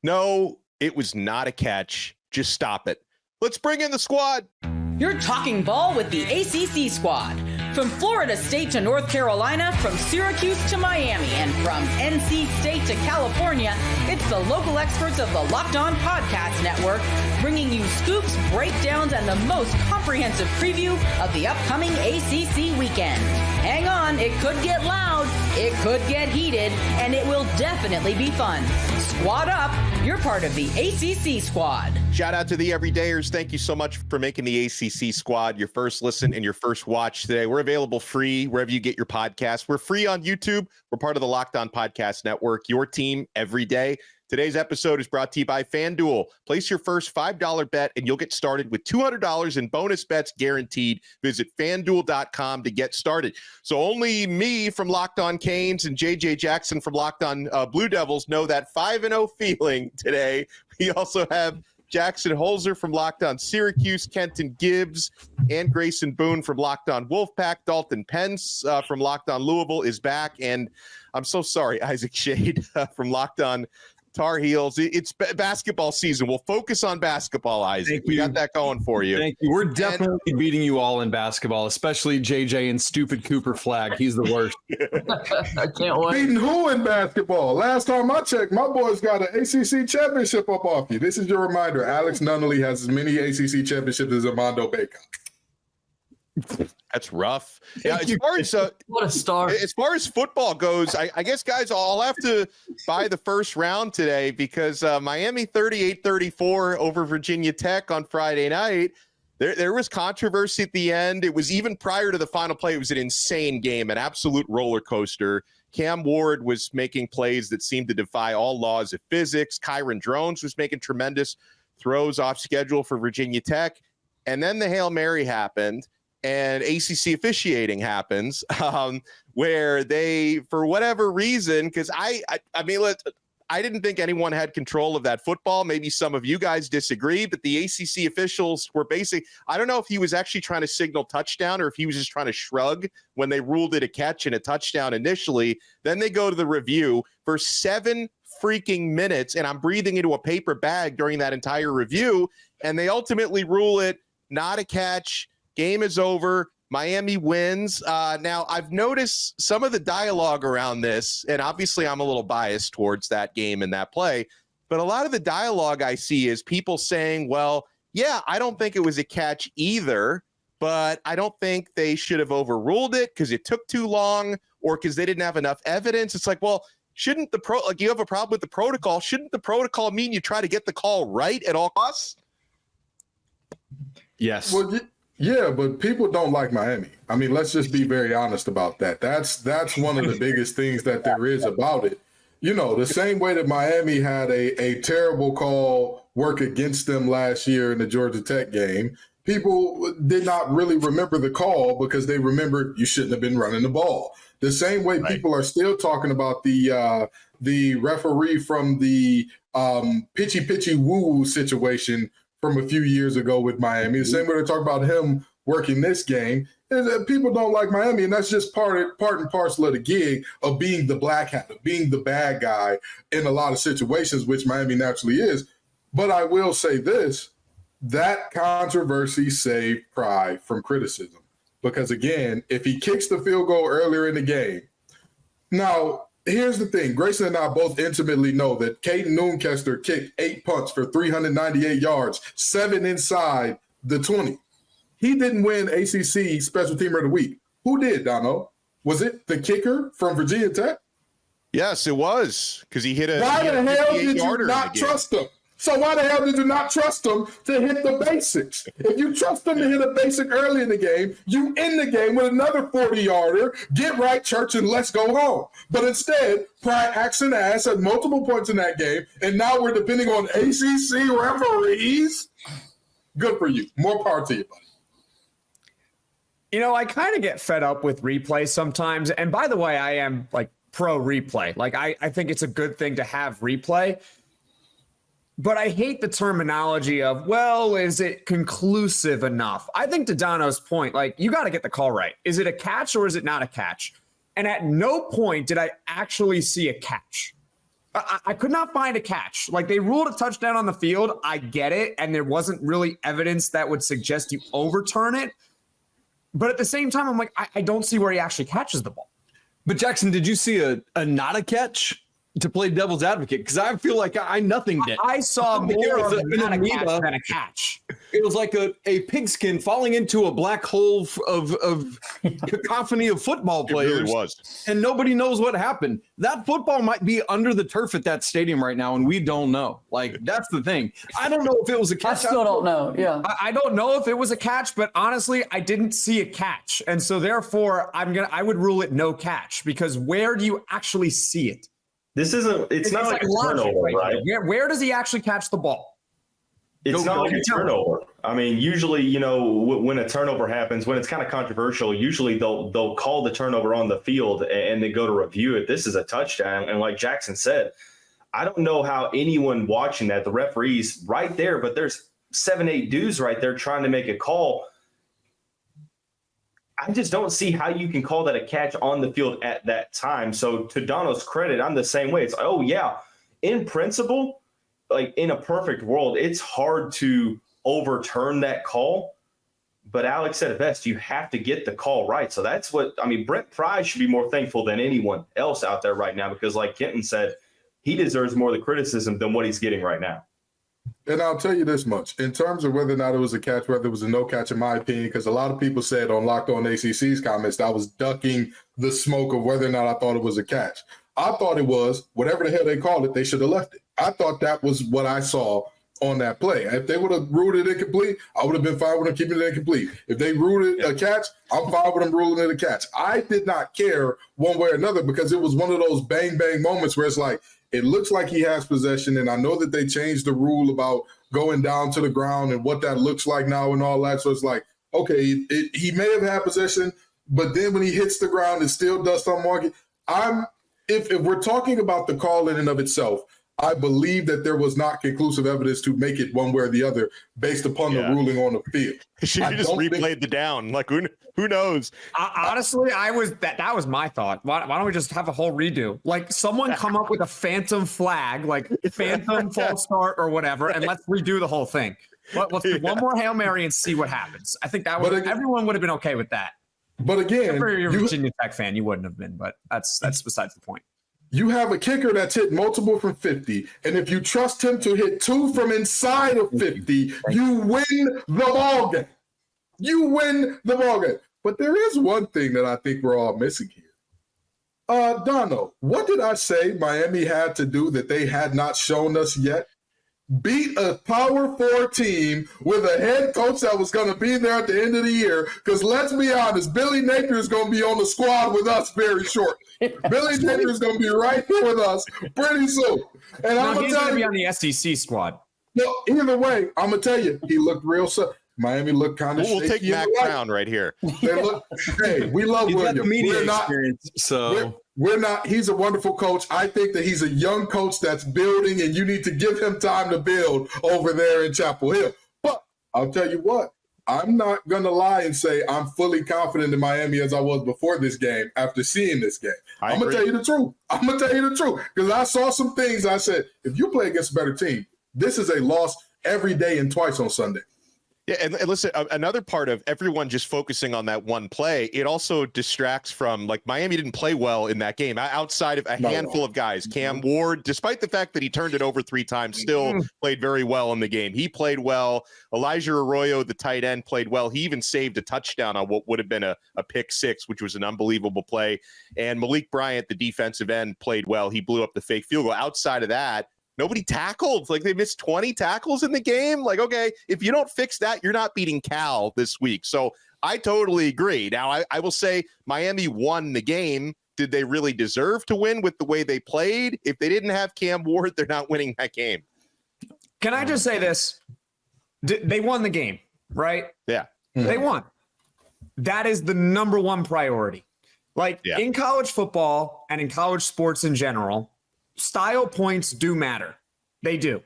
No, it was not a catch. Just stop it. Let's bring in the squad. You're talking ball with the ACC Squad. From Florida State to North Carolina, from Syracuse to Miami, and from NC State to California, it's the local experts of the Locked On Podcast Network, bringing you scoops, breakdowns, and the most comprehensive preview of the upcoming ACC weekend. Hang on, it could get loud, it could get heated, and it will definitely be fun. Squad up, you're part of the ACC Squad. Shout out to the everydayers. Thank you so much for making the ACC Squad your first listen and your first watch today. We're available free wherever you get your podcasts. We're free on YouTube. We're part of the Locked On Podcast Network, your team every day. Today's episode is brought to you by FanDuel. Place your first $5 bet and you'll get started with $200 in bonus bets guaranteed. Visit FanDuel.com to get started. So only me from Locked On Canes and JJ Jackson from Locked On Blue Devils know that 5-0 feeling today. We also have Jackson Holzer from Locked On Syracuse, Kenton Gibbs, and Grayson Boone from Locked On Wolfpack. Dalton Pence from Locked On Louisville is back. And I'm so sorry, Isaac Shade from Locked On Tar Heels. It's basketball season. We'll focus on basketball, Isaac. We got that going for you. Thank you. We're definitely beating you all in basketball, especially JJ and stupid Cooper Flag. He's the worst. I can't wait. Beating who in basketball? Last time I checked, my boys got an ACC championship up off you. This is your reminder. Alex Donno has as many ACC championships as Armando Bacon. That's rough. Yeah, What a start. As far as football goes, I guess, guys, I'll have to buy the first round today because Miami 38-34 over Virginia Tech on Friday night. There was controversy at the end. It was even prior to the final play. It was an insane game, an absolute roller coaster. Cam Ward was making plays that seemed to defy all laws of physics. Kyron Drones was making tremendous throws off schedule for Virginia Tech. And then the Hail Mary happened. And ACC officiating happens where they, for whatever reason, because I didn't think anyone had control of that football. Maybe some of you guys disagree, but the ACC officials were I don't know if he was actually trying to signal touchdown or if he was just trying to shrug when they ruled it a catch and a touchdown initially. Then they go to the review for 7 freaking minutes, and I'm breathing into a paper bag during that entire review, and they ultimately rule it not a catch. Game is over. Miami wins. Now, I've noticed some of the dialogue around this, and obviously I'm a little biased towards that game and that play, but a lot of the dialogue I see is people saying, well, yeah, I don't think it was a catch either, but I don't think they should have overruled it because it took too long or because they didn't have enough evidence. It's like, well, shouldn't you have a problem with the protocol? Shouldn't the protocol mean you try to get the call right at all costs? Yes. Well, yeah, but people don't like Miami. I mean, let's just be very honest about that. That's one of the biggest things that there is about it. You know, the same way that Miami had a terrible call work against them last year in the Georgia Tech game, people did not really remember the call because they remembered you shouldn't have been running the ball. The same way people are still talking about the referee from the pitchy woo situation from a few years ago with Miami. The same way they talk about him working this game is that people don't like Miami, and that's just part and parcel of the gig of being the black hat, of being the bad guy in a lot of situations, which Miami naturally is. But I will say this, that controversy saved Pride from criticism. Because, again, if he kicks the field goal earlier in the game, now, here's the thing. Grayson and I both intimately know that Caden Noonkester kicked 8 punts for 398 yards, 7 inside the 20. He didn't win ACC Special Teamer of the Week. Who did, Donno? Was it the kicker from Virginia Tech? Yes, it was, because he hit a Why the hell did you not trust him? So why the hell did you not trust him to hit the basics? If you trust him to hit a basic early in the game, you end the game with another 40-yarder, get right, church, and let's go home. But instead, Pride acts an ass at multiple points in that game, and now we're depending on ACC referees. Good for you. More power to you, buddy. You know, I kind of get fed up with replay sometimes. And by the way, I am like pro replay. Like I think it's a good thing to have replay. But I hate the terminology of, well, is it conclusive enough? I think to Donno's point, like, you got to get the call right. Is it a catch or is it not a catch? And at no point did I actually see a catch. I could not find a catch. Like, they ruled a touchdown on the field. I get it. And there wasn't really evidence that would suggest you overturn it. But at the same time, I'm like, I don't see where he actually catches the ball. But Jackson, did you see a not a catch to play devil's advocate? Because I feel like I nothing did. I saw more of a not a catch than a catch. It was like a pigskin falling into a black hole of cacophony of football players. It really was. And nobody knows what happened. That football might be under the turf at that stadium right now, and we don't know. Like, that's the thing. I don't know if it was a catch. I still don't know. Yeah. I don't know if it was a catch, but honestly, I didn't see a catch. And so therefore, I would rule it no catch, because where do you actually see it? It's not like a turnover, right? Where does he actually catch the ball? It's not like a turnover. I mean, usually, when a turnover happens, when it's kind of controversial, usually they'll call the turnover on the field and they go to review it. This is a touchdown. And like Jackson said, I don't know how anyone watching that, the referee's right there, but there's 7-8 dudes right there trying to make a call. I just don't see how you can call that a catch on the field at that time. So to Donno's credit, I'm the same way. It's, oh, yeah, in principle, like in a perfect world, it's hard to overturn that call. But Alex said it best, you have to get the call right. So that's what – I mean, Brent Pry should be more thankful than anyone else out there right now, because like Kenton said, he deserves more of the criticism than what he's getting right now. And I'll tell you this much, in terms of whether or not it was a catch, whether it was a no catch, in my opinion, because a lot of people said on Locked On ACC's comments that I was ducking the smoke of whether or not I thought it was a catch. I thought it was, whatever the hell they called it, they should have left it. I thought that was what I saw on that play. If they would have ruled it incomplete, I would have been fine with them keeping it incomplete. If they ruled it a catch, I'm fine with them ruling it a catch. I did not care one way or another, because it was one of those bang, bang moments where it's like, it looks like he has possession, and I know that they changed the rule about going down to the ground and what that looks like now and all that. So it's like, okay, he may have had possession, but then when he hits the ground, it's still dust on market. If we're talking about the call in and of itself, I believe that there was not conclusive evidence to make it one way or the other based upon the ruling on the field. She just replayed the down. Like, who knows? Honestly, that was my thought. Why don't we just have a whole redo? Like, someone come up with a phantom flag, like phantom false start or whatever, and let's redo the whole thing. Let's do one more Hail Mary and see what happens. I think everyone would have been okay with that. But again, if you're a Virginia Tech fan, you wouldn't have been, but that's besides the point. You have a kicker that's hit multiple from 50, and if you trust him to hit 2 from inside of 50, you win the ball game. You win the ball game. But there is one thing that I think we're all missing here. Donno, what did I say Miami had to do that they had not shown us yet? Beat a Power 4 team with a head coach that was going to be there at the end of the year. Because let's be honest, Billy Napier is going to be on the squad with us very shortly. Billy Napier is going to be right here with us pretty soon. And I'm going to tell you, be on the SEC squad. No, either way, I'm going to tell you, he looked real. Miami looked kind of shaky. We'll take Mac Brown right here. Hey, we love William. Media experience, so we're not. He's a wonderful coach. I think that he's a young coach that's building, and you need to give him time to build over there in Chapel Hill. But I'll tell you what, I'm not going to lie and say I'm fully confident in Miami as I was before this game after seeing this game. I'm going to tell you the truth. I'm going to tell you the truth, because I saw some things. I said, if you play against a better team, this is a loss every day and twice on Sunday. Yeah, and listen, another part of everyone just focusing on that one play, it also distracts from, like, Miami didn't play well in that game outside of a handful of guys. Cam Ward, despite the fact that he turned it over 3 times, still played very well in the game. He played well. Elijah Arroyo, the tight end, played well. He even saved a touchdown on what would have been a pick 6, which was an unbelievable play. And Malik Bryant, the defensive end, played well. He blew up the fake field goal. Outside of that, nobody tackled. Like, they missed 20 tackles in the game. Like, okay, if you don't fix that, you're not beating Cal this week. So I totally agree. Now, I will say Miami won the game. Did they really deserve to win with the way they played? If they didn't have Cam Ward, they're not winning that game. Can I just say this? They won the game, right? Yeah. They won. That is the number one priority. Like, in college football and in college sports in general, style points do matter. They do.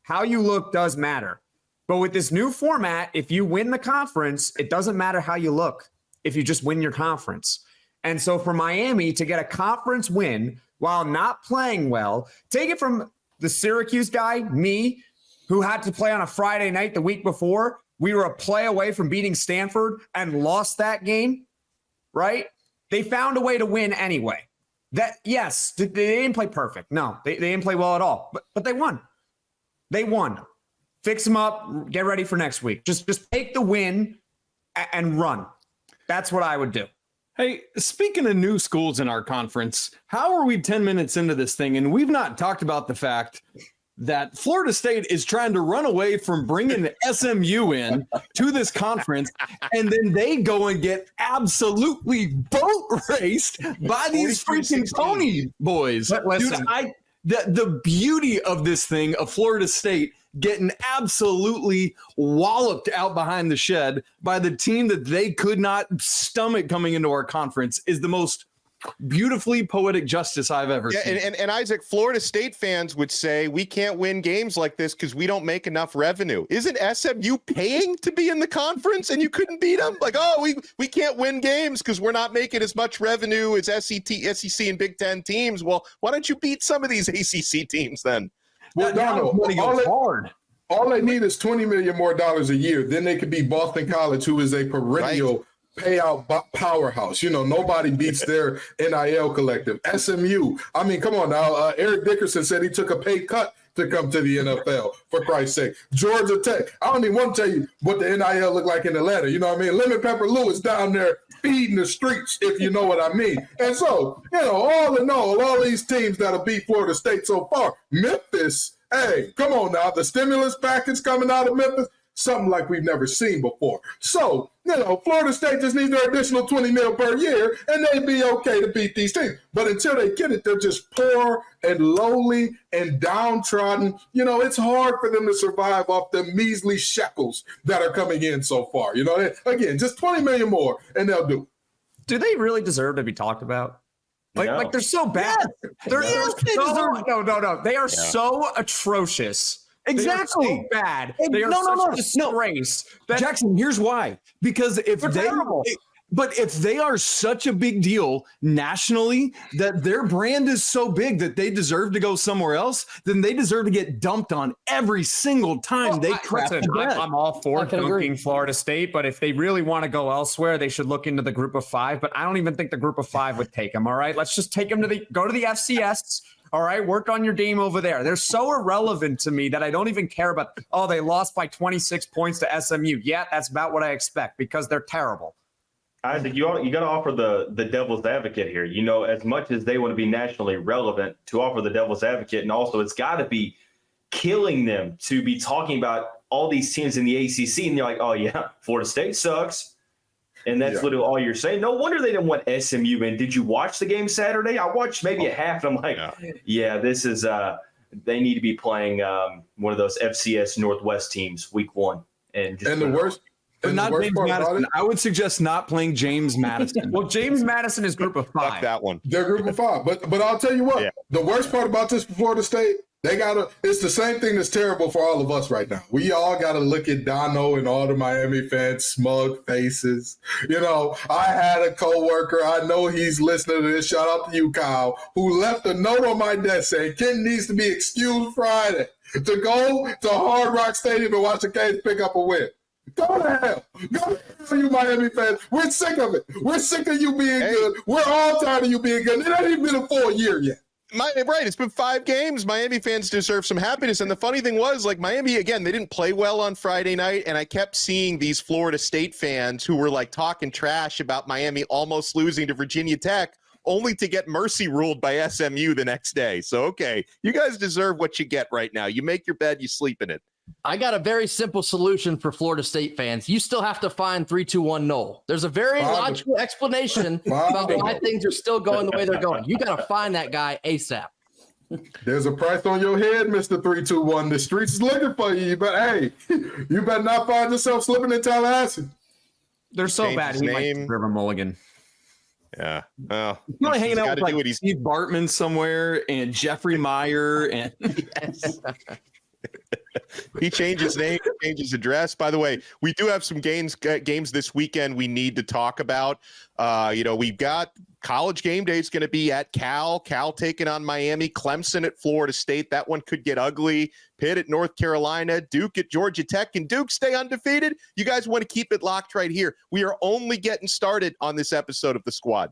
How you look does matter. But with this new format, if you win the conference, it doesn't matter how you look if you just win your conference. And so for Miami to get a conference win while not playing well, take it from the Syracuse guy, me, who had to play on a Friday night the week before. We were a play away from beating Stanford and lost that game, right? They found a way to win anyway. That, yes, they didn't play perfect. No, they didn't play well at all, but they won. They won. Fix them up. Get ready for next week. Just take the win and run. That's what I would do. Hey, speaking of new schools in our conference, how are we 10 minutes into this thing? And we've not talked about the fact that Florida State is trying to run away from bringing SMU in to this conference, and then they go and get absolutely boat raced by these freaking pony boys. But listen, Dude, the beauty of this thing, of Florida State getting absolutely walloped out behind the shed by the team that they could not stomach coming into our conference, is the most beautifully poetic justice I've ever seen. And Isaac, Florida State fans would say we can't win games like this because we don't make enough revenue. Isn't SMU paying to be in the conference and you couldn't beat them? Like, oh, we can't win games because we're not making as much revenue as SEC and Big Ten teams. Well, why don't you beat some of these ACC teams then? Well, Donno, all they need is $20 million more a year. Then they could be Boston College, who is a perennial payout powerhouse. You know, nobody beats their NIL collective. SMU, I mean, come on now. Eric Dickerson said he took a pay cut to come to the NFL, for Christ's sake. Georgia Tech, I don't even want to tell you what the NIL look like in Atlanta. You know what I mean? Lemon Pepper Lewis down there feeding the streets, if you know what I mean. And so, you know, all in all these teams that'll beat Florida State so far. Memphis, hey, come on now. The stimulus package coming out of Memphis, something like we've never seen before. So, you know, Florida State just needs their additional $20 million per year, and they'd be okay to beat these teams. But until they get it, they're just poor and lowly and downtrodden. You know, it's hard for them to survive off the measly shekels that are coming in so far. You know, again, just $20 million more, and they'll do it. Do they really deserve to be talked about? Like they're so bad. No. They are so atrocious. Exactly. They are so bad. They are such a disgrace. Jackson, here's why. Because if they are such a big deal nationally that their brand is so big that they deserve to go somewhere else, then they deserve to get dumped on every single time they crap. I'm all for dunking Florida State, but if they really want to go elsewhere, they should look into the group of five. But I don't even think the group of five would take them. All right, let's just take them go to the FCS. All right, work on your game over there. They're so irrelevant to me that I don't even care about, oh, they lost by 26 points to SMU. Yeah, that's about what I expect because they're terrible. Isaac, you got to offer the devil's advocate here. You know, as much as they want to be nationally relevant, to offer the devil's advocate, and also it's got to be killing them to be talking about all these teams in the ACC, and they're like, oh, yeah, Florida State sucks. And that's literally all you're saying. No wonder they didn't want SMU in. Did you watch the game Saturday? I watched maybe a half, and I'm like, yeah, this is they need to be playing one of those FCS Northwest teams week one. And the worst James Madison. I would suggest not playing James Madison. Well, James Madison is group of five. Fuck that one. They're group of five. But I'll tell you what, the worst part about this Florida State, it's the same thing that's terrible for all of us right now. We all got to look at Donno and all the Miami fans' smug faces. You know, I had a coworker, I know he's listening to this, shout out to you, Kyle, who left a note on my desk saying Ken needs to be excused Friday to go to Hard Rock Stadium and watch the Canes pick up a win. Go to hell. Go to hell, you Miami fans. We're sick of it. We're sick of you being good. We're all tired of you being good. It ain't even been a full year yet. It's been 5 games. Miami fans deserve some happiness. And the funny thing was, like, Miami, again, they didn't play well on Friday night. And I kept seeing these Florida State fans who were like talking trash about Miami almost losing to Virginia Tech, only to get mercy ruled by SMU the next day. So, okay, you guys deserve what you get right now. You make your bed, you sleep in it. I got a very simple solution for Florida State fans. You still have to find 3-2-1 null. There's a very logical explanation about why things are still going the way they're going. You got to find that guy ASAP. There's a price on your head, Mr. 3-2-1. The streets is looking for you. But, hey, you better not find yourself slipping in Tallahassee. They're so bad. He might River Mulligan. Yeah. Well, he's probably hanging out with like Steve Bartman somewhere and Jeffrey Meyer. And yes. He changed his name, changed his address. By the way, we do have some games this weekend we need to talk about. We've got College game day is going to be at Cal taking on Miami, Clemson at Florida State. That one could get ugly. Pitt at North Carolina, Duke at Georgia Tech. Can Duke stay undefeated? You guys want to keep it locked right here. We are only getting started on this episode of The Squad.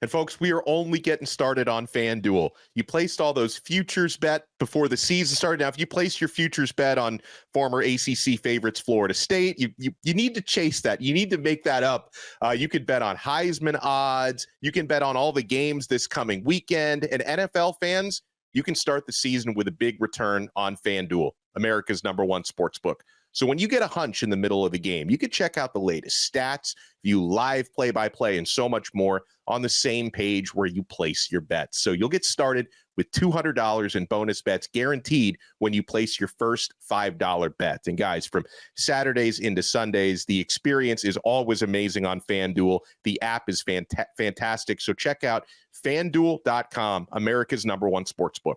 And folks, we are only getting started on FanDuel. You placed all those futures bet before the season started. Now, if you placed your futures bet on former ACC favorites Florida State, you need to chase that. You need to make that up. You could bet on Heisman odds. You can bet on all the games this coming weekend. And NFL fans, you can start the season with a big return on FanDuel, America's #1 sportsbook. So when you get a hunch in the middle of the game, you can check out the latest stats, view live play-by-play, and so much more on the same page where you place your bets. So you'll get started with $200 in bonus bets guaranteed when you place your first $5 bet. And guys, from Saturdays into Sundays, the experience is always amazing on FanDuel. The app is fantastic. So check out FanDuel.com, America's #1 sportsbook.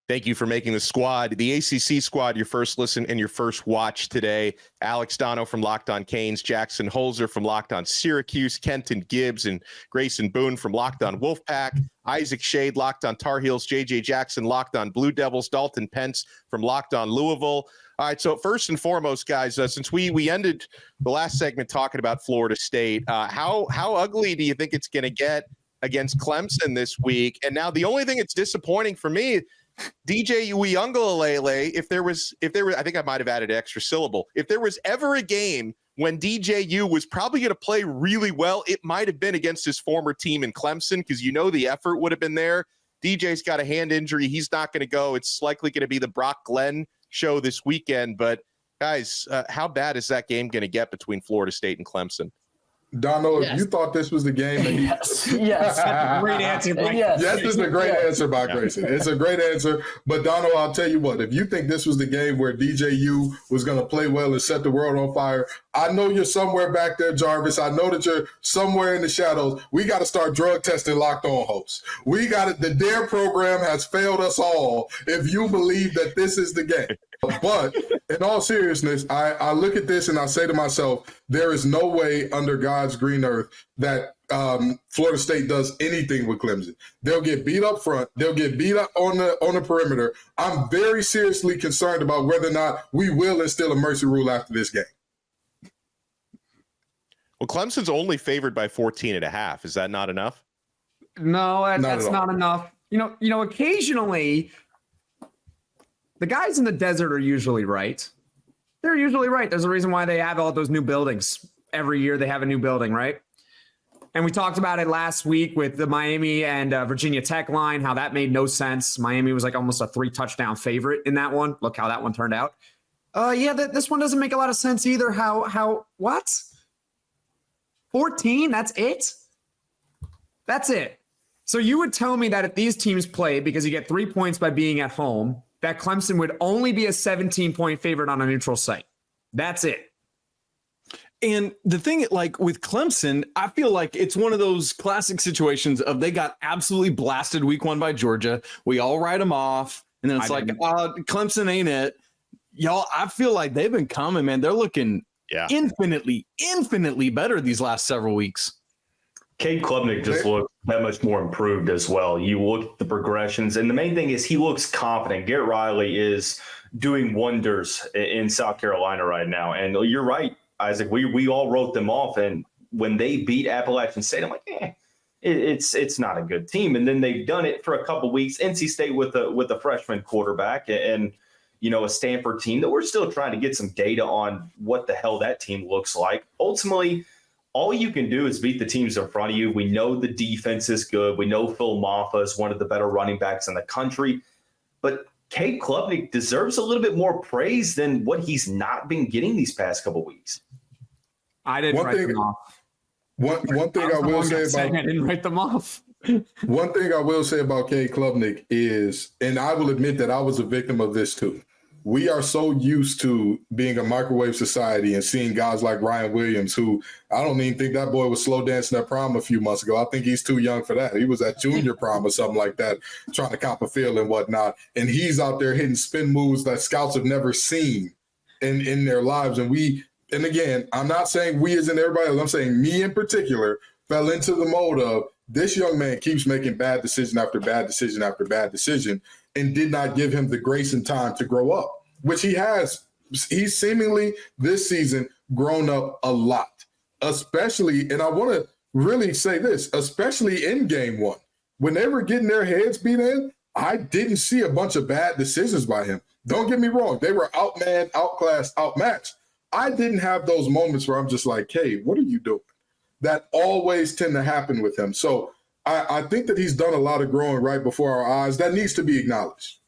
Thank you for making the squad, the ACC squad, your first listen and your first watch today. Alex Donno from Locked On Canes, Jackson Holzer from Locked On Syracuse, Kenton Gibbs and Grayson Boone from Locked On Wolfpack, Isaac Shade, Locked On Tar Heels, JJ Jackson, Locked On Blue Devils, Dalton Pence from Locked On Louisville. All right, so first and foremost, guys, since we ended the last segment talking about Florida State, how ugly do you think it's going to get against Clemson this week? And now the only thing that's disappointing for me, DJ Uyunglele, if there was, I think I might have added an extra syllable. If there was ever a game when DJU was probably going to play really well, it might have been against his former team in Clemson, because the effort would have been there. DJ's got a hand injury. He's not going to go. It's likely going to be the Brock Glenn show this weekend. But guys, how bad is that game going to get between Florida State and Clemson? Donno, if you thought this was the game that Yes. Great answer. Yes, this is a great answer by Grayson. It's a great answer. But Donno, I'll tell you what, if you think this was the game where DJU was going to play well and set the world on fire, I know you're somewhere back there, Jarvis. I know that you're somewhere in the shadows. We got to start drug testing Locked On hosts. We got it. The DARE program has failed us all if you believe that this is the game. But in all seriousness, I look at this and I say to myself, there is no way under God's green earth that Florida State does anything with Clemson. They'll get beat up front. They'll get beat up on the perimeter. I'm very seriously concerned about whether or not we will instill a mercy rule after this game. Well, Clemson's only favored by 14.5. Is that not enough? No, that's not enough. You know, occasionally the guys in the desert are usually right. They're usually right. There's a reason why they have all those new buildings. Every year they have a new building, right? And we talked about it last week with the Miami and Virginia Tech line, how that made no sense. Miami was like almost a 3-touchdown favorite in that one. Look how that one turned out. This one doesn't make a lot of sense either. What? 14? That's it? That's it. So you would tell me that if these teams played, because you get 3 points by being at home, that Clemson would only be a 17-point favorite on a neutral site. That's it. And the thing, like with Clemson, I feel like it's one of those classic situations of they got absolutely blasted week 1 by Georgia. We all write them off. And then it's Clemson ain't it. Y'all, I feel like they've been coming, man. They're looking infinitely better these last several weeks. Cade Klubnik just looks that much more improved as well. You look at the progressions, and the main thing is he looks confident. Garrett Riley is doing wonders in South Carolina right now. And you're right, Isaac. We all wrote them off, and when they beat Appalachian State, I'm like, it's not a good team. And then they've done it for a couple weeks. NC State with a freshman quarterback and a Stanford team that we're still trying to get some data on what the hell that team looks like. Ultimately, all you can do is beat the teams in front of you. We know the defense is good. We know Phil Maffa is one of the better running backs in the country. But Cade Klubnik deserves a little bit more praise than what he's not been getting these past couple weeks. I didn't write them off. One thing I will say about I didn't write them off. One thing I will say about Cade Klubnik is, and I will admit that I was a victim of this too. We are so used to being a microwave society and seeing guys like Ryan Williams, who I don't even think that boy was slow dancing at prom a few months ago. I think he's too young for that. He was at junior prom or something like that, trying to cop a feel and whatnot. And he's out there hitting spin moves that scouts have never seen in their lives. And we and again, I'm not saying we as in everybody else, I'm saying me in particular fell into the mode of this young man keeps making bad decision after bad decision after bad decision and did not give him the grace and time to grow up, which he has. He's seemingly this season grown up a lot, especially, and I want to really say this, especially in game one. When they were getting their heads beat in, I didn't see a bunch of bad decisions by him. Don't get me wrong. They were outmanned, outclassed, outmatched. I didn't have those moments where I'm just like, hey, what are you doing? That always tend to happen with him. So I think that he's done a lot of growing right before our eyes. That needs to be acknowledged.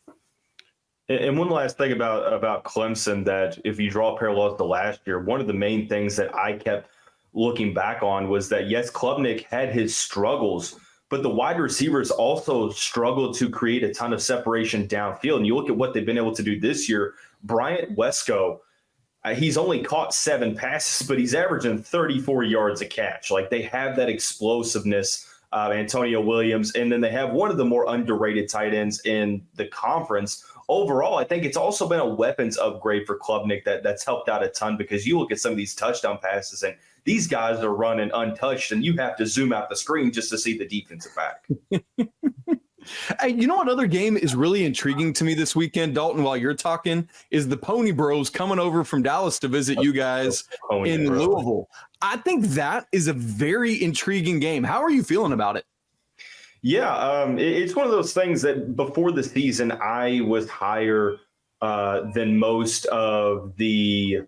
And one last thing about Clemson, that if you draw parallels to last year, one of the main things that I kept looking back on was that, yes, Klubnik had his struggles, but the wide receivers also struggled to create a ton of separation downfield. And you look at what they've been able to do this year. Bryant Wesco, he's only caught 7 passes, but he's averaging 34 yards a catch. Like, they have that explosiveness, Antonio Williams, and then they have one of the more underrated tight ends in the conference. Overall, I think it's also been a weapons upgrade for Klubnik that's helped out a ton, because you look at some of these touchdown passes and these guys are running untouched, and you have to zoom out the screen just to see the defensive back. Hey, you know what other game is really intriguing to me this weekend, Dalton, while you're talking, is the Pony Bros coming over from Dallas to visit you guys in Louisville. I think that is a very intriguing game. How are you feeling about it? Yeah, it's one of those things that before the season, I was higher than most of the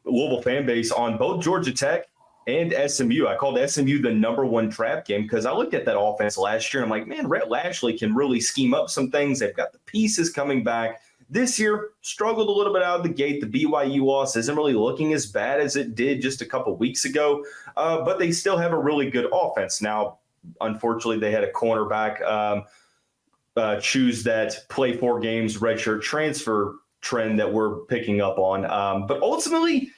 Louisville fan base on both Georgia Tech and SMU. I called SMU the #1 trap game because I looked at that offense last year and I'm like, man, Rhett Lashley can really scheme up some things. They've got the pieces coming back. This year, struggled a little bit out of the gate. The BYU loss isn't really looking as bad as it did just a couple weeks ago, but they still have a really good offense. Now, unfortunately, they had a cornerback choose that play 4 games redshirt transfer trend that we're picking up on. But ultimately,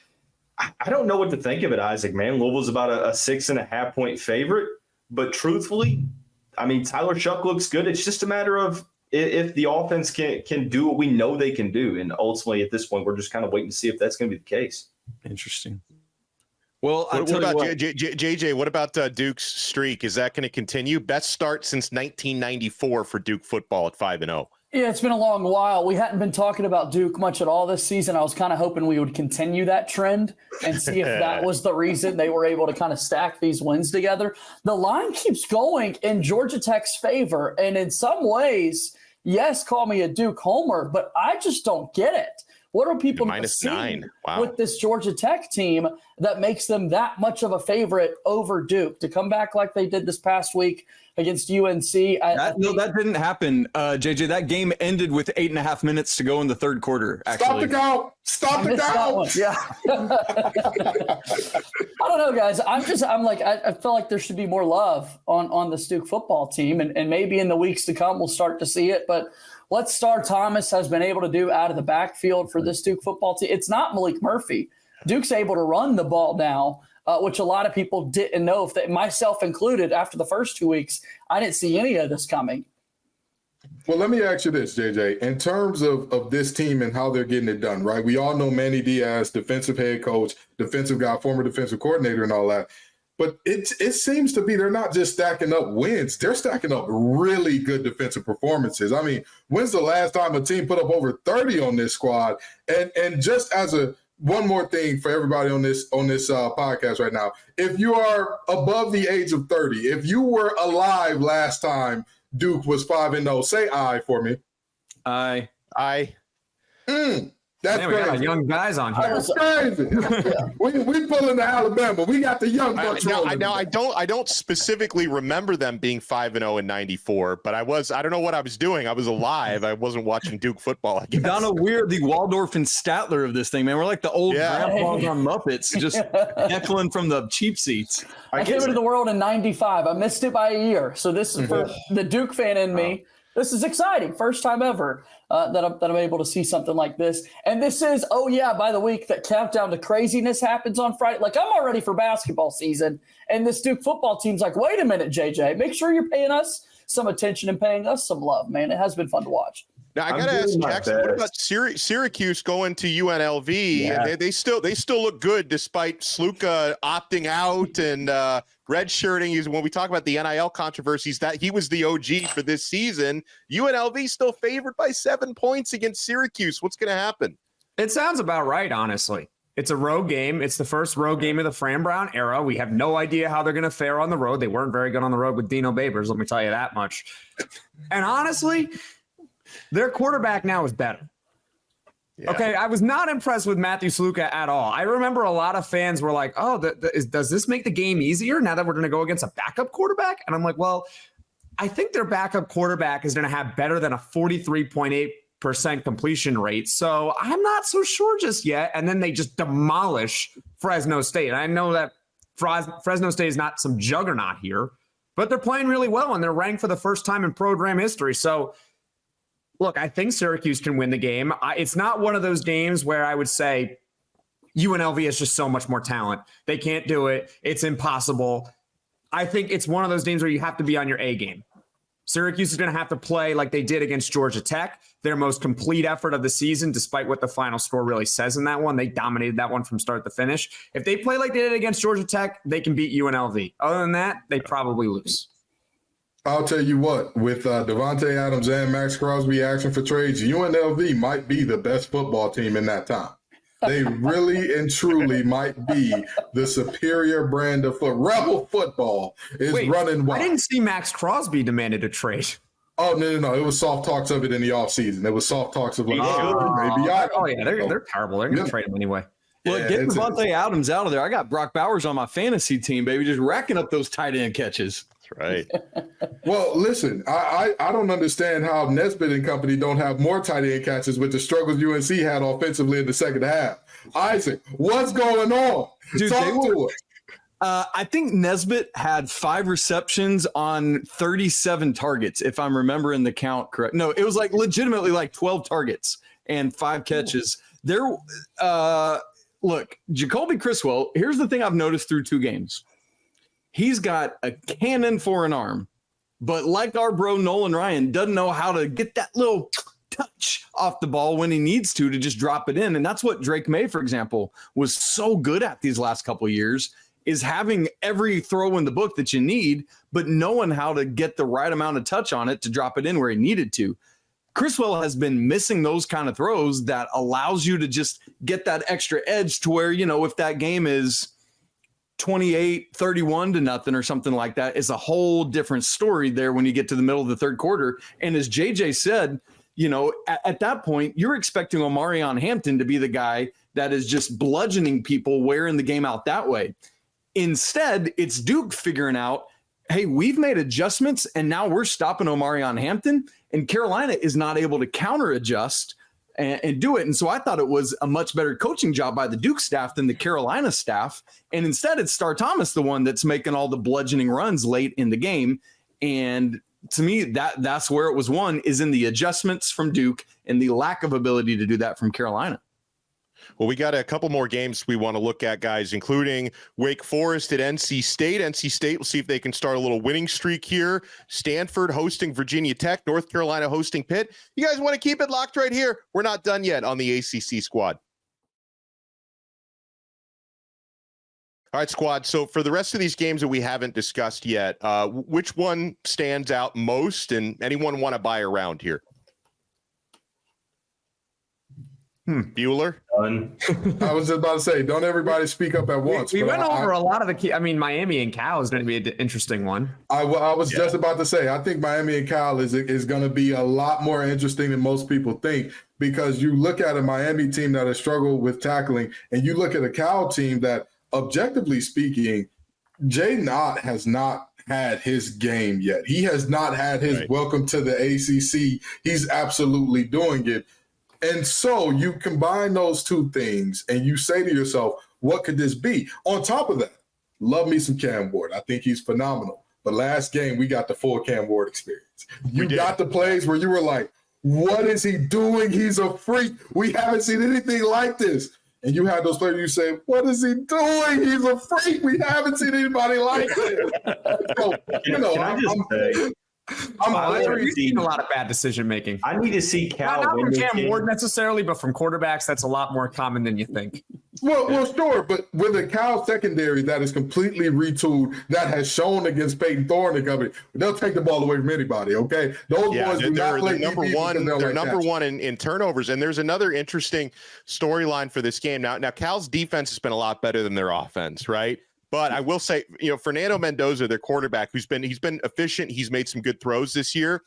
I don't know what to think of it, Isaac, man. Louisville's about a 6.5-point favorite. But truthfully, I mean, Tyler Shuck looks good. It's just a matter of if the offense can do what we know they can do. And ultimately, at this point, we're just kind of waiting to see if that's going to be the case. Interesting. Well, what about JJ? What about Duke's streak? Is that going to continue? Best start since 1994 for Duke football at 5-0. Yeah, it's been a long while. We hadn't been talking about Duke much at all this season. I was kind of hoping we would continue that trend and see if that was the reason they were able to kind of stack these wins together. The line keeps going in Georgia Tech's favor. And in some ways, yes, call me a Duke homer, but I just don't get it. What are people seeing with this Georgia Tech team that makes them that much of a favorite over Duke to come back like they did this past week against UNC? That didn't happen, JJ. That game ended with 8.5 minutes to go in the third quarter. Actually, Stop the count. Yeah. I don't know, guys. I feel like there should be more love on the Duke football team, and maybe in the weeks to come we'll start to see it. But what Star Thomas has been able to do out of the backfield for this Duke football team, it's not Malik Murphy. Duke's able to run the ball now, which a lot of people didn't know, myself included, after the first 2 weeks. I didn't see any of this coming. Well, let me ask you this, JJ. In terms of this team and how they're getting it done, right? We all know Manny Diaz, defensive head coach, defensive guy, former defensive coordinator and all that. But it seems to be they're not just stacking up wins. They're stacking up really good defensive performances. I mean, when's the last time a team put up over 30 on this squad? And just as one more thing for everybody on this podcast right now, if you are above the age of 30, if you were alive last time Duke was 5-0, say aye for me. Aye. That's man, we got young guys on here. That's crazy. we pulling to Alabama. We got the young bucks rolling. Now I don't specifically remember them being 5-0 in '94, but I don't know what I was doing. I was alive. I wasn't watching Duke football, I guess. Donno, we're the Waldorf and Statler of this thing, man. We're like the old grandpas on Muppets, just heckling from the cheap seats. I came into the world in '95. I missed it by a year. So this is for the Duke fan in me. This is exciting. First time ever that I'm able to see something like this. And this is, by the week that countdown to craziness happens on Friday. Like, I'm all ready for basketball season. And this Duke football team's like, wait a minute, JJ, make sure you're paying us some attention and paying us some love, man. It has been fun to watch. Now I got to ask Jackson, what about Syracuse going to UNLV? Yeah. And they still look good despite Sluka opting out and redshirting. When we talk about the NIL controversies, that he was the OG for this season. UNLV still favored by 7 points against Syracuse. What's going to happen? It sounds about right, honestly. It's a road game. It's the first road game of the Fran Brown era. We have no idea how they're going to fare on the road. They weren't very good on the road with Dino Babers, let me tell you that much. And honestly, their quarterback now is better. Yeah. Okay, I was not impressed with Matthew Sluka at all. I remember a lot of fans were like, oh, does this make the game easier now that we're going to go against a backup quarterback? And I'm like, well, I think their backup quarterback is going to have better than a 43.8% completion rate. So I'm not so sure just yet. And then they just demolish Fresno State. And I know that Fresno State is not some juggernaut here, but they're playing really well and they're ranked for the first time in program history. So look, I think Syracuse can win the game. It's not one of those games where I would say UNLV has just so much more talent. They can't do it. It's impossible. I think it's one of those games where you have to be on your A game. Syracuse is going to have to play like they did against Georgia Tech, their most complete effort of the season, despite what the final score really says in that one. They dominated that one from start to finish. If they play like they did against Georgia Tech, they can beat UNLV. Other than that, they probably lose. I'll tell you what, with Devontae Adams and Max Crosby asking for trades, UNLV might be the best football team in that time. They really and truly might be the superior brand of Rebel football is running wild. I didn't see Max Crosby demanded a trade. Oh, no. It was soft talks of it in the offseason. There was soft talks of like, they're terrible. They're going to trade him anyway. Well, get Devontae Adams out of there. I got Brock Bowers on my fantasy team, baby, just racking up those tight end catches. That's right. Well, listen, I don't understand how Nesbitt and company don't have more tight end catches with the struggles UNC had offensively in the second half. Isaac, what's going on? Dude, Talk to us. I think Nesbitt had 5 receptions on 37 targets, if I'm remembering the count correct. No, it was like legitimately like 12 targets and 5 catches. Look, Jacoby Criswell, here's the thing I've noticed through 2 games. He's got a cannon for an arm, but like our bro Nolan Ryan, doesn't know how to get that little touch off the ball when he needs to just drop it in. And that's what Drake May, for example, was so good at these last couple of years, is having every throw in the book that you need, but knowing how to get the right amount of touch on it to drop it in where he needed to. Criswell has been missing those kind of throws that allows you to just get that extra edge to where, if that game is 28-31 or something like that, is a whole different story there when you get to the middle of the third quarter. And as JJ said, at that point, you're expecting Omarion Hampton to be the guy that is just bludgeoning people, wearing the game out that way. Instead, it's Duke figuring out, hey, we've made adjustments and now we're stopping Omarion Hampton, and Carolina is not able to counter adjust and do it. And so I thought it was a much better coaching job by the Duke staff than the Carolina staff. And instead it's Star Thomas, the one that's making all the bludgeoning runs late in the game. And to me, that's where it was won, is in the adjustments from Duke and the lack of ability to do that from Carolina. Well, we got a couple more games we want to look at, guys, including Wake Forest at NC State. NC State, we'll see if they can start a little winning streak here. Stanford hosting Virginia Tech. North Carolina hosting Pitt. You guys want to keep it locked right here? We're not done yet on the ACC Squad. All right, Squad. So for the rest of these games that we haven't discussed yet, which one stands out most, and anyone want to buy around here? Bueller? I was just about to say, don't everybody speak up at once. We went over a lot of the key. I mean, Miami and Cal is going to be an interesting one. I was just about to say, I think Miami and Cal is going to be a lot more interesting than most people think, because you look at a Miami team that has struggled with tackling, and you look at a Cal team that, objectively speaking, Jay Knott has not had his game yet. He has not had his welcome to the ACC. He's absolutely doing it. And so you combine those two things and you say to yourself, what could this be? On top of that, love me some Cam Ward. I think he's phenomenal. But last game, we got the full Cam Ward experience. You got the plays where you were like, what is he doing? He's a freak. We haven't seen anything like this. And you had those players, you say, what is he doing? He's a freak. We haven't seen anybody like this. So, We've seen a lot of bad decision making. I need to see Cal. Not from Cam Ward necessarily, but from quarterbacks, that's a lot more common than you think. Well, sure, but with a Cal secondary that is completely retooled, that has shown against Peyton Thorne and company, they'll take the ball away from anybody. Okay, those boys do not play number one. They're number one in turnovers, and there's another interesting storyline for this game. Now, Cal's defense has been a lot better than their offense, right? But I will say, Fernando Mendoza, their quarterback, he's been efficient. He's made some good throws this year.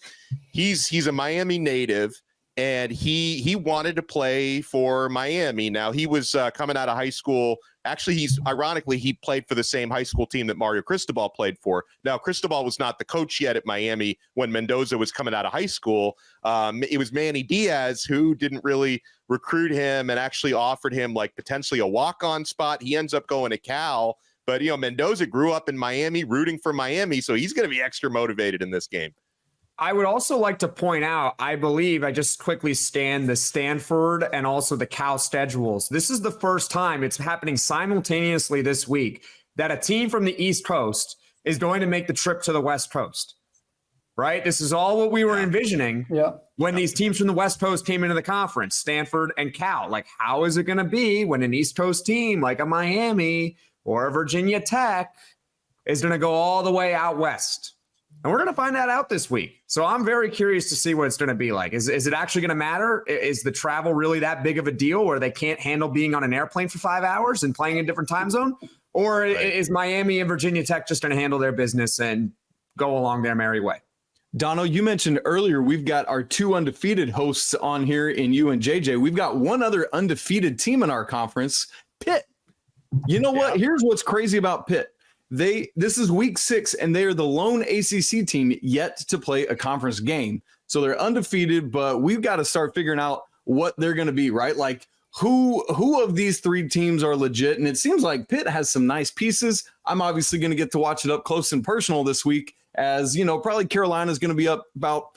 He's a Miami native, and he wanted to play for Miami. Now, he was coming out of high school. Actually, he played for the same high school team that Mario Cristobal played for. Now, Cristobal was not the coach yet at Miami when Mendoza was coming out of high school. It was Manny Diaz who didn't really recruit him and actually offered him like potentially a walk-on spot. He ends up going to Cal. But, Mendoza grew up in Miami, rooting for Miami, so he's going to be extra motivated in this game. I would also like to point out, I believe, I just quickly scanned the Stanford and also the Cal schedules. This is the first time it's happening simultaneously this week that a team from the East Coast is going to make the trip to the West Coast, right? This is all what we were envisioning when these teams from the West Coast came into the conference, Stanford and Cal. Like, how is it going to be when an East Coast team like a Miami or Virginia Tech is going to go all the way out west? And we're going to find that out this week. So I'm very curious to see what it's going to be like. Is it actually going to matter? Is the travel really that big of a deal where they can't handle being on an airplane for 5 hours and playing in a different time zone? Or is Miami and Virginia Tech just going to handle their business and go along their merry way? Donno, you mentioned earlier we've got our 2 undefeated hosts on here in you and JJ. We've got one other undefeated team in our conference, Pitt. You know what? Here's what's crazy about Pitt. This is week 6, and they are the lone ACC team yet to play a conference game. So they're undefeated, but we've got to start figuring out what they're going to be, right? Like who of these 3 teams are legit? And it seems like Pitt has some nice pieces. I'm obviously going to get to watch it up close and personal this week, as probably Carolina's going to be up about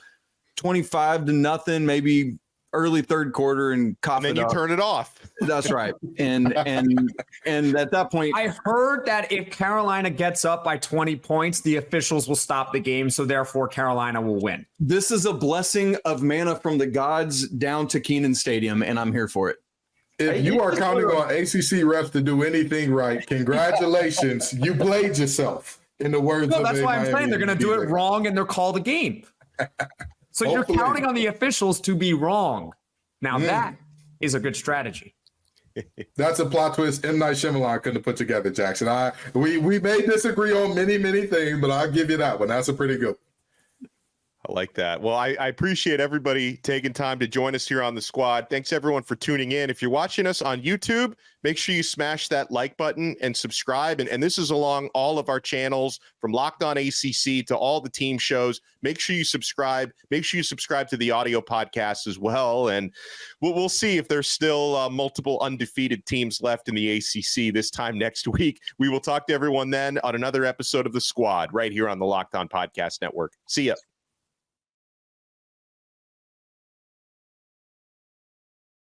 25-0, maybe early third quarter, and then you turn it off. That's right. And at that point, I heard that if Carolina gets up by 20 points, the officials will stop the game. So therefore Carolina will win. This is a blessing of manna from the gods down to Kenan Stadium, and I'm here for it. If you are counting on ACC refs to do anything right, congratulations. You played yourself, in the words of that's why I'm saying they're going to do it wrong and they're called a game. So you're counting on the officials to be wrong. Now that is a good strategy. That's a plot twist M. Night Shyamalan couldn't have put together, Jackson. We may disagree on many, many things, but I'll give you that one. That's a pretty good one. I like that. Well, I appreciate everybody taking time to join us here on the squad. Thanks, everyone, for tuning in. If you're watching us on YouTube, make sure you smash that like button and subscribe. And this is along all of our channels, from Locked On ACC to all the team shows. Make sure you subscribe. Make sure you subscribe to the audio podcast as well. And we'll see if there's still multiple undefeated teams left in the ACC this time next week. We will talk to everyone then on another episode of The Squad right here on the Locked On Podcast Network. See ya.